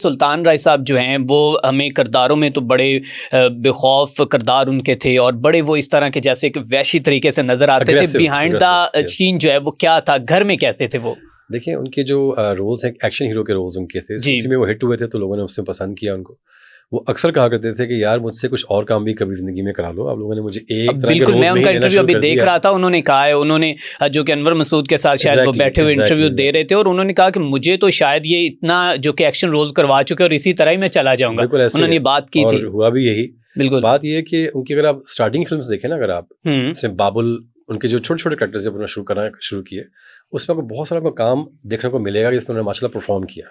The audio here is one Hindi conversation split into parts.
सुल्तान राय साहब जो हैं वो हमें किरदारों में तो बड़े बेखौफ किरदार उनके थे और बड़े वो इस तरह के जैसे एक वैशी तरीके से नजर आते थे। बिहाइंड द सीन जो है वो क्या था, घर में कैसे थे वो? देखिए उनके जो रोल्स हैं एक्शन हीरो के रोल्स उनके थे, उसी में वो हिट हुए थे तो लोगों ने उससे पसंद किया उनको। वो अक्सर कहा करते थे कि यार मुझसे कुछ और काम भी कभी जिंदगी में करा लो, आप लोगों ने मुझे एक तरह के रोल मैं उनका इंटरव्यू अभी देख रहा था, उन्होंने कहा है, उन्होंने जो कि अनवर मसूद के साथ शायद वो बैठे हुए इंटरव्यू दे रहे थे और उन्होंने कहा कि मुझे तो शायद ये इतना जो कि एक्शन रोल्स करवा चुके और इसी तरह ही मैं चला जाऊंगा, उन्होंने ये बात की थी। हुआ भी यही। बिल्कुल बात ये है कि उनकी अगर आप स्टार्टिंग फिल्म्स देखें ना, अगर आप इसमें बाबुल उनके जो छोटे छोटे कैरेक्टर्स अपना शुरू किए, उसमें आपको बहुत सारा काम देखने को मिलेगा कि इसमें उन्होंने माशाल्लाह परफॉर्म किया,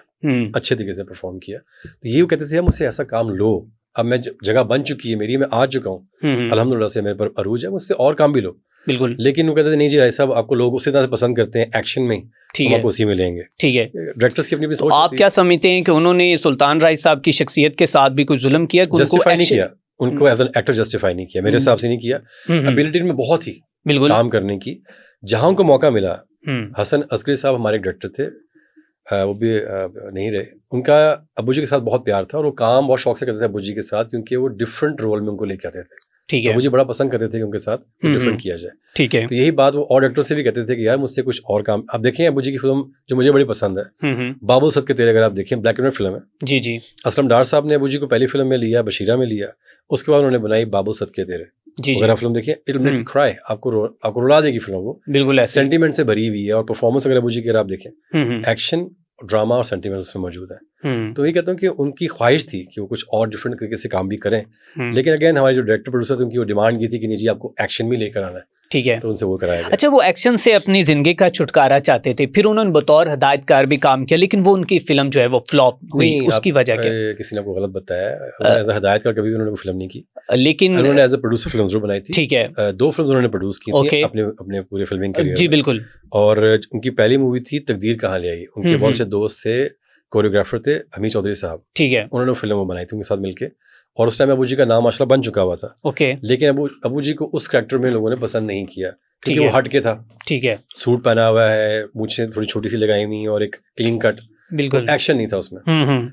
अच्छे तरीके से परफॉर्म किया। तो ये वो कहते थे मुझसे ऐसा काम लो, अब मैं जगह बन चुकी है मेरी, मैं आ चुका हूँ अल्हम्दुलिल्लाह से, मेरे पर अरूज है, मुझसे और काम भी लो। बिल्कुल। लेकिन वो कहते थे नहीं जी राय साहब, आपको लोग उसी तरह से पसंद करते हैं एक्शन में, ठीक है, आपको उसी में लेंगे। ठीक है, डायरेक्टर्स की अपनी सोच। आप क्या समझते हैं कि उन्होंने सुल्तान राय साहब की शख्सियत के साथ भी कुछ जुल्म किया? जस्टिफाई नहीं किया उनको, एज एन एक्टर जस्टिफाई नहीं किया, मेरे हिसाब से नहीं किया। एबिलिटी में बहुत ही काम करने की, जहां उनको मौका मिला। हसन अस्करी साहब हमारे डायरेक्टर थे, वो भी नहीं रहे। उनका अब्बू जी के साथ बहुत प्यार था और वो काम बहुत शौक से करते थे अब्बू जी के साथ, क्योंकि वो डिफरेंट रोल में उनको लेके आते थे। ठीक है, अब्बू जी बड़ा पसंद करते थे कि उनके साथ डिफरेंट किया जाए। ठीक है, तो यही बात वो और डायरेक्टर से भी कहते थे कि यार मुझसे कुछ और काम। आप देखें अब्बू जी की फिल्म जो मुझे बड़ी पसंद है, बाबुल सद के तेरे, अगर आप देखें ब्लैक एंड व्हाइट फिल्म है। जी जी। असलम डार साहब ने अब्बू जी को पहली फिल्म में लिया, बशीरा में लिया, उसके बाद उन्होंने बनाई बाबुल सद के तेरे। अगर आप फिल्म देखिए, it will make you cry, आपको रुला देगी फिल्म। वो बिल्कुल सेंटीमेंट से भरी हुई है और परफॉर्मेंस अगर अब्बू जी की आप देखें, एक्शन, ड्रामा और सेंटीमेंट उसमें मौजूद है। तो ये कहता हूँ कि उनकी ख्वाहिश थी कि वो कुछ और डिफरेंट तरीके से काम भी करें, लेकिन अगेन हमारे जो डायरेक्टर प्रोड्यूसर थे उनकी वो डिमांड की थी कि नहीं जी आपको एक्शन भी लेकर आना है। ठीक है, तो उनसे वो कराया गया। अच्छा, वो एक्शन से अपनी जिंदगी का छुटकारा चाहते थे, फिर उन्होंने बतौर हिदायतकार भी काम किया, लेकिन वो उनकी फिल्म जो है वो फ्लॉप हुई, उसकी वजह क्या? किसी ने आपको गलत बताया, एज अ हिदायतकार कभी भी उन्होंने फिल्म नहीं की, लेकिन उन्होंने एज अ प्रोड्यूसर फिल्म जरूर बनाई थी। ठीक है, 2 फिल्म उन्होंने प्रोड्यूस की थी अपने पूरे फिल्मिंग करियर। जी बिल्कुल। और उनकी पहली मूवी थी तकदीर कहाँ ले आई, उनके बहुत से दोस्त थे, कोरियोग्राफर थे हमीद चौधरी साहब, ठीक है, उन्होंने फिल्म वो बनाई थी उनके साथ मिलके। और उस टाइम अबू जी का नाम माशाल्लाह बन चुका हुआ था। ओके। लेकिन अबू जी को उस कैरेक्टर में लोगों ने पसंद नहीं किया, क्योंकि वो हटके था। ठीक है, सूट पहना हुआ है, मूंछें थोड़ी छोटी सी लगाई हुई और एक क्लीन कट, बिल्कुल एक्शन नहीं था उसमें।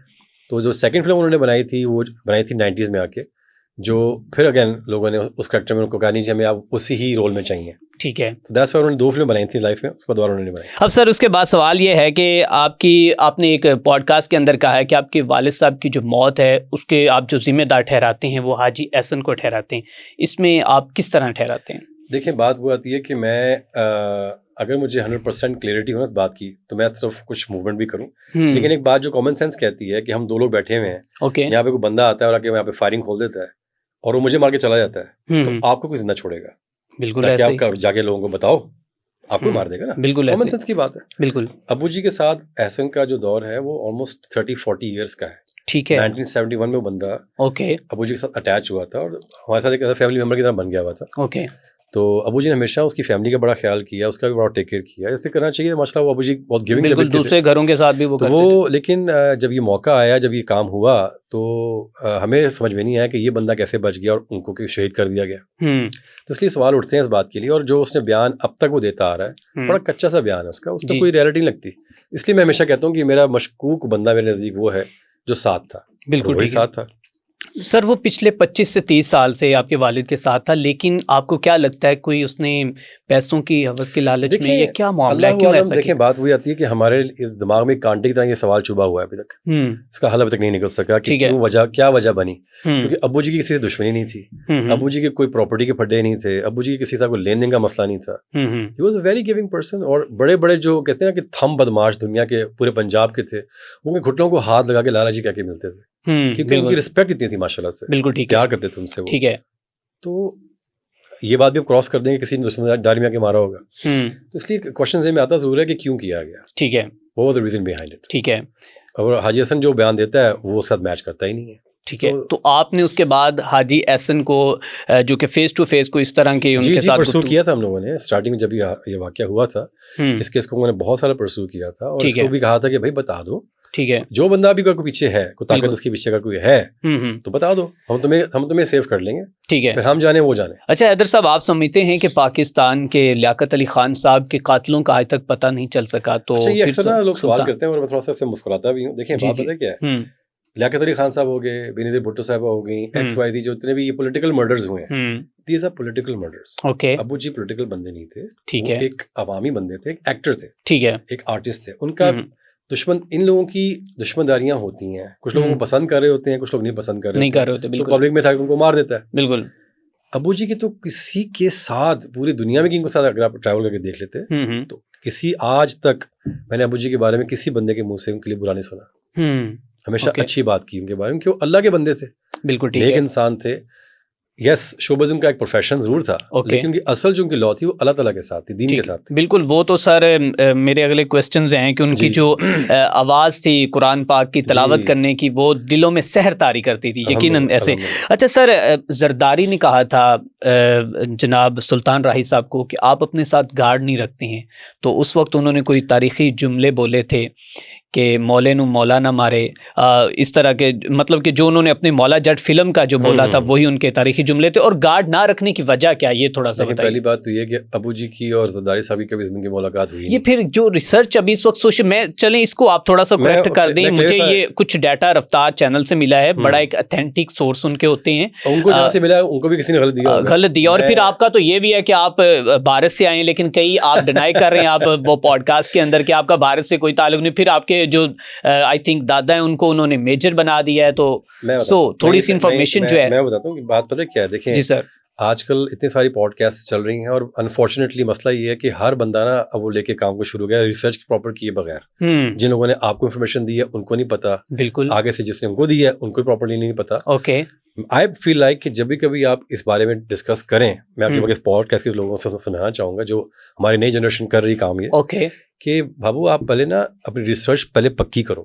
तो जो सेकंड फिल्म उन्होंने बनाई थी वो बनाई थी 90s में आके, जो फिर अगेन लोगों ने उस कैरेक्टर में उनको कहा नहीं हमें आप उसी ही रोल में चाहिए। ठीक है, तो दैट्स व्हाई उन्होंने 2 फिल्म बनाई थी लाइफ में, उसके बाद दोबारा उन्होंने बनाई। अब सर उसके बाद सवाल ये है कि आपने एक पॉडकास्ट के अंदर कहा है कि आपके वालिद साहब की जो मौत है उसके आप जो जिम्मेदार ठहराते हैं वो हाजी एहसन को ठहराते हैं, इसमें आप किस तरह ठहराते हैं? देखिए बात वो आती है कि मैं अगर मुझे 100% क्लियरिटी हो ना इस बात की, तो मैं सिर्फ कुछ मूवमेंट भी करूं, लेकिन एक बात जो कॉमन सेंस कहती है कि हम 2 लोग बैठे हुए हैं, यहाँ पे कोई बंदा आता है और आके यहाँ पे फायरिंग खोल देता है और वो मुझे मार के चला जाता है, तो आपको कोई जिंदा छोड़ेगा? बिल्कुल ऐसे ही। आप जाके लोगों को बताओ, आपको मार देगा ना। बिल्कुल कॉमन सेंस की बात है। बिल्कुल। अबू जी के साथ एहसन का जो दौर है वो ऑलमोस्ट 30-40 ईयर्स का है। ठीक है, 1971 में वो बंदा अबू जी के साथ अटैच हुआ था और हमारे साथ एक फैमिली मेंबर की तरह बन गया हुआ था। ओके। तो अबू जी ने हमेशा उसकी फैमिली का बड़ा ख्याल किया, उसका भी बड़ा टेक केयर किया, ऐसे करना चाहिए माशाल्लाह। वो अबू जी बहुत गिविंग, बिल्कुल दूसरे घरों के साथ भी वो करते थे। लेकिन जब ये मौका आया, जब ये काम हुआ, तो हमें समझ में नहीं आया कि ये बंदा कैसे बच गया और उनको क्यों शहीद कर दिया गया। तो इसलिए सवाल उठते हैं इस बात के लिए, और जो उसने बयान अब तक वो देता आ रहा है बड़ा कच्चा सा बयान है उसका, उसमें कोई रियलिटी नहीं लगती। इसलिए मैं हमेशा कहता हूँ कि मेरा मशकूक बंदा मेरे नज़दीक वो है जो साथ था। बिल्कुल वही साथ था। सर वो पिछले 25 से 30 साल से आपके वालिद के साथ था, लेकिन आपको क्या लगता है कोई उसने पैसों की हवस की लालच में, ये क्या मामला है, क्यों ऐसा? देखिए बात वही आती है कि हमारे इस दिमाग में कांटे की तरह ये सवाल चुभा हुआ है अभी तक, इसका हल अभी तक नहीं निकल सका कि क्यों वजह, क्या वजह बनी। क्योंकि अब्बू जी की किसी से दुश्मनी नहीं थी, अब्बू जी के कोई प्रॉपर्टी के फड्डे नहीं थे, अब्बू जी की किसी से कोई लेन देन का मसला नहीं था। He was a very giving person. और बड़े बड़े जो कहते हैं ना कि थम बदमाश दुनिया के पूरे पंजाब के थे, उनके घुटनों को हाथ लगा के लाला जी कह के मिलते थे, क्योंकि उनकी रिस्पेक्ट इतनी थी माशाल्लाह से। बिल्कुल ठीक है, प्यार करते थे उनसे वो। ठीक है, तो ये बात भी आप क्रॉस कर देंगे किसी ने दुश्मनदारी में आके मारा होगा, तो इसलिए क्वेश्चन में आता जरूर है कि क्यों किया गया। ठीक है, वो was the reason behind it. ठीक है, और हाजी हसन जो बयान देता है वो साथ मैच करता ही नहीं है। ठीक है, तो आपने उसके बाद हाजी एहसन को जो कि फेस टू फेस को इस तरह के उनके साथ परसू किया था हम लोगों ने। स्टार्टिंग में जब ये वाकया हुआ था, इस केस को उन्होंने बहुत सारा परसू किया था और इसको भी कहा था कि भाई बता दो, ठीक है, जो बंदा भी कोई पीछे है, कोई ताकत उसके पीछे का कोई है तो बता दो, हम तुम्हें सेव कर लेंगे। ठीक है, फिर हम जाने वो जाने। अच्छा हैदर साहब, आप समझते हैं कि पाकिस्तान के लियाकत अली खान साहब के कातलों का आज तक पता नहीं चल सका? तो ये अक्सर लोग सवाल करते हैं और मैं थोड़ा सा मुस्कुराता भी हूँ। देखिए बात पता है क्या है, लियाकत अली खान साहब हो गए, बेनज़ीर भुट्टो साहबा हो गई, XYZ जो इतने भी ये पॉलिटिकल मर्डर्स हुए हैं, these are political murders. Abu ji political बंदे नहीं थे, ठीक है, एक अवामी बंदे थे, एक एक्टर थे, ठीक है, एक आर्टिस्ट थे। उनका दुश्मन, इन लोगों की दुश्मनदारियां होती हैं, कुछ लोगों को पसंद कर रहे होते हैं, कुछ लोग नहीं पसंद कर रहे होते, तो पब्लिक में था कि उनको मार देता है। बिल्कुल। अबू जी की तो किसी के साथ, पूरी दुनिया में किसी के साथ अगर आप ट्रैवल करके देख लेते तो किसी, आज तक मैंने अबू जी के बारे में किसी बंदे के मुंह से उनके लिए बुरा नहीं सुना। हमेशा अच्छी बात की उनके बारे में कि वो अल्लाह के बंदे थे, बिल्कुल ठीक नेक है, इंसान थे। यस, शोबिज़ उनका एक प्रोफेशन जरूर था, लेकिन उनकी असल जो उनकी लॉ थी वो अल्लाह ताला के साथ थी, दीन के साथ थी। बिल्कुल, वो तो सर मेरे अगले क्वेश्चंस हैं कि उनकी जो आवाज़ थी कुरान पाक की तिलावत करने की, वो दिलों में सहर तारी करती थी, यकीनन ऐसे। अच्छा सर, जरदारी ने कहा था जनाब सुल्तान राही साहब को कि आप अपने साथ गार्ड नहीं रखते हैं, तो उस वक्त उन्होंने कोई तारीख़ी जुमले बोले थे कि मौले नु मौला ना मारे, इस तरह के, मतलब कि जो उन्होंने अपने मौला जट फिल्म का जो बोला था वही उनके तारीखी जुमले थे। और गार्ड ना रखने की वजह क्या, ये थोड़ा सा बताइए। पहली बात तो ये कि अबू जी की और जरदारी साहब की कभी जिंदगी मुलाकात हुई, ये फिर जो रिसर्च अभी इस वक्त सोशल में चलें, इसको आप थोड़ा सा करेक्ट कर दें। मुझे ये कुछ डाटा रफ्तार चैनल से मिला है, बड़ा एक ऑथेंटिक सोर्स उनके होते हैं, उनको जहाँ से मिला उनको भी किसी ने गलत दिया। और फिर आपका तो ये भी है कि आप भारत से आए, लेकिन कई आप डिनाई कर रहे हैं आप वो पॉडकास्ट के अंदर कि आपका भारत से कोई ताल्लुक नहीं। फिर आपके जो आई थिंक दादा है उनको उन्होंने मेजर बना दिया है, तो थोड़ी सी इंफॉर्मेशन जो है मैं बताता हूँ कि बात पता क्या है। देखिए जी सर, आजकल इतनी सारी पॉडकास्ट चल रही हैं और अनफॉर्चुनेटली मसला ये है कि हर बंदा ना अब वो लेके काम को शुरू हो गया रिसर्च प्रॉपर किए बगैर। जिन लोगों ने आपको इन्फॉर्मेशन दी है उनको नहीं पता, बिल्कुल आगे से जिसने उनको दी है उनको प्रॉपरली नहीं पता। ओके, आई फील लाइक कि जब भी कभी आप इस बारे में डिस्कस करें, मैं आपके इस पॉडकास्ट के लोगों से सुनाना चाहूंगा जो हमारी नई जनरेशन कर रही काम ये, ओके, कि बाबू आप पहले ना अपनी रिसर्च पहले पक्की करो।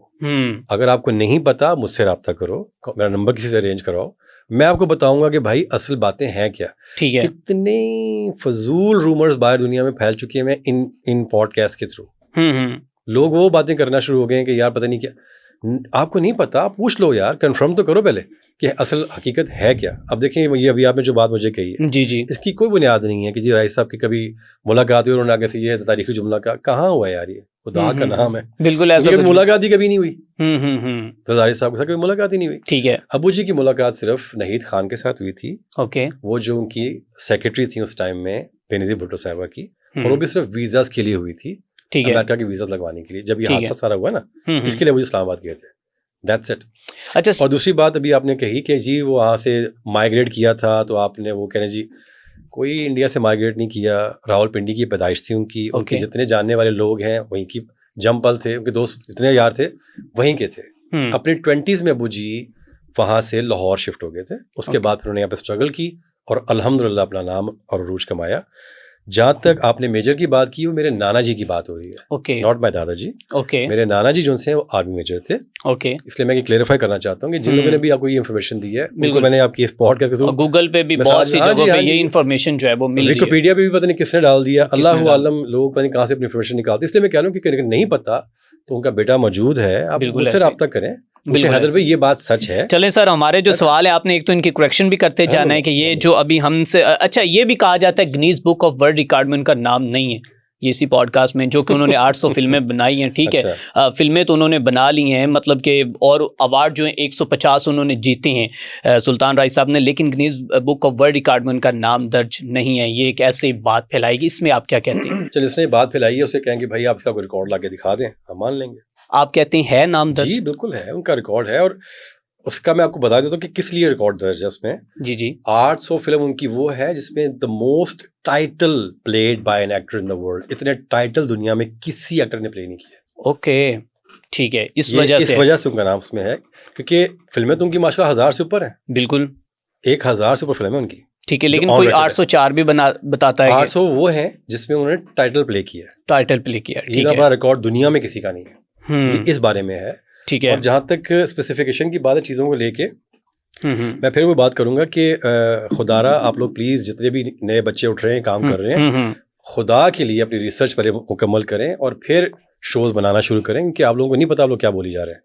अगर आपको नहीं पता मुझसे रब्ता करो, मेरा नंबर किसी से अरेंज कराओ, मैं आपको बताऊंगा कि भाई असल बातें हैं क्या। ठीक है, इतने फजूल रूमर्स बाहर दुनिया में फैल चुकी है। मैं इन पॉडकास्ट के थ्रू लोग वो बातें करना शुरू हो गए हैं कि यार पता नहीं क्या, आपको नहीं पता, पूछ लो यार, कंफर्म तो करो पहले कि असल हकीकत है क्या। अब देखें ये अभी आपने जो बात मुझे कही है, जी जी, इसकी कोई बुनियाद नहीं है कि जी राइस साहब की कभी मुलाकात हुई और उन्होंने आगे से ये तारीखी जुमला का कहाँ हुआ यार, ये खुदा का नाम है, बिल्कुल ऐसा मुलाकात ही कभी नहीं हुई। जरदारी साहब के साथ कभी मुलाकात ही नहीं हुई। ठीक है, अबू जी की मुलाकात सिर्फ नहीद खान के साथ हुई थी। ओके, वो जो उनकी सेक्रेटरी थी उस टाइम में, बेनज़ीर भुट्टो साहबा की, और वो भी सिर्फ वीजास के लिए हुई थी, अमेरिका के वीजा लगवाने के लिए। जब ये हादसा सारा हुआ ना, इसके लिए मुझे इस्लामाबाद गए थे, दैट्स इट। अच्छा, और दूसरी बात अभी आपने कही कि जी वो वहाँ से माइग्रेट किया था, तो आपने वो कहने जी कोई इंडिया से माइग्रेट नहीं किया, रावलपिंडी की पैदाइश थी उनकी, उनके जितने जानने वाले लोग हैं वहीं की जमपल थे, उनके दोस्त जितने यार थे वहीं के थे। अपने 20s में अबू जी वहाँ से लाहौर शिफ्ट हो गए थे। उसके बाद फिर उन्होंने यहाँ पे स्ट्रगल की और अल्हम्दुलिल्लाह अपना नाम और अरूज कमाया। जहाँ तक आपने मेजर की बात की, वो मेरे नाना जी की बात हो रही है, ओके, नॉट माय दादाजी। ओके, मेरे नाना जी जो हैं वो आर्मी मेजर थे। ओके, इसलिए मैं ये क्लेरिफाई करना चाहता हूँ कि जिन लोगों ने भी आपको ये इन्फॉर्मेशन दी है, उनको मैंने आपकी इस पॉडकास्ट के थ्रू गूगल पे भी बहुत सी जगहों पे ये इन्फॉर्मेशन जो है वो मिल रही है, विकिपीडिया पे भी पता नहीं किसने डाल दिया, अल्लाह आलम, लोग पता नहीं कहाँ से अपनी इन्फॉर्मेशन निकालते। इसलिए मैं कह रहा हूँ कि नहीं पता तो उनका बेटा मौजूद है, आप उससे रब्ता करें। हैदर भाई ये बात सच है। चलें सर, हमारे जो सवाल है आपने एक तो इनकी करेक्शन भी करते जाना है कि ये जो अभी हमसे, अच्छा ये भी कहा जाता है Guinness book of world record में उनका नाम नहीं है ये इसी पॉडकास्ट में, जो कि उन्होंने 800 फिल्में बनाई हैं, ठीक है, फिल्में तो उन्होंने बना ली हैं, मतलब कि और अवार्ड जो है 150 उन्होंने जीते हैं सुल्तान राही साहब ने, लेकिन Guinness book of world record में उनका नाम दर्ज नहीं है। ये एक ऐसी बात फैलाएगी, इसमें आप क्या कहते हैं? चलिए, इसने बात फैलाई है, उसे कहेंगे भाई आप इसका रिकॉर्ड ला के दिखा दें, हम मान लेंगे। आप कहते हैं है नाम दर्ज? जी बिल्कुल है, उनका रिकॉर्ड है, और उसका मैं आपको बता देता हूँ कि किस लिए रिकॉर्ड दर्ज है उसमें। जी जी, 800 फिल्म उनकी वो है जिसमें the most title played by an actor in the world. इतने टाइटल दुनिया में किसी एक्टर ने प्ले नहीं किया। ओके, ठीक है, इस वजह से उनका नाम उसमें है, क्योंकि फिल्में तो उनकी माशाल्लाह 1000 से ऊपर है। बिल्कुल, 1000 से ऊपर फिल्म है उनकी, ठीक है, लेकिन कोई 804 भी बताता है। 800 वो है जिसमें उन्होंने टाइटल प्ले किया, टाइटल प्ले किया। इतना बड़ा रिकॉर्ड दुनिया में किसी का नहीं है, ये इस बारे में है। ठीक है, और जहाँ तक स्पेसिफिकेशन की बात है चीज़ों को लेके, मैं फिर वो बात करूंगा कि खुदारा आप लोग प्लीज़ जितने भी नए बच्चे उठ रहे हैं, काम कर रहे हैं, खुदा के लिए अपनी रिसर्च पहले मुकम्मल करें और फिर शोज़ बनाना शुरू करें, क्योंकि आप लोगों को नहीं पता आप लोग क्या बोली जा रहे हैं।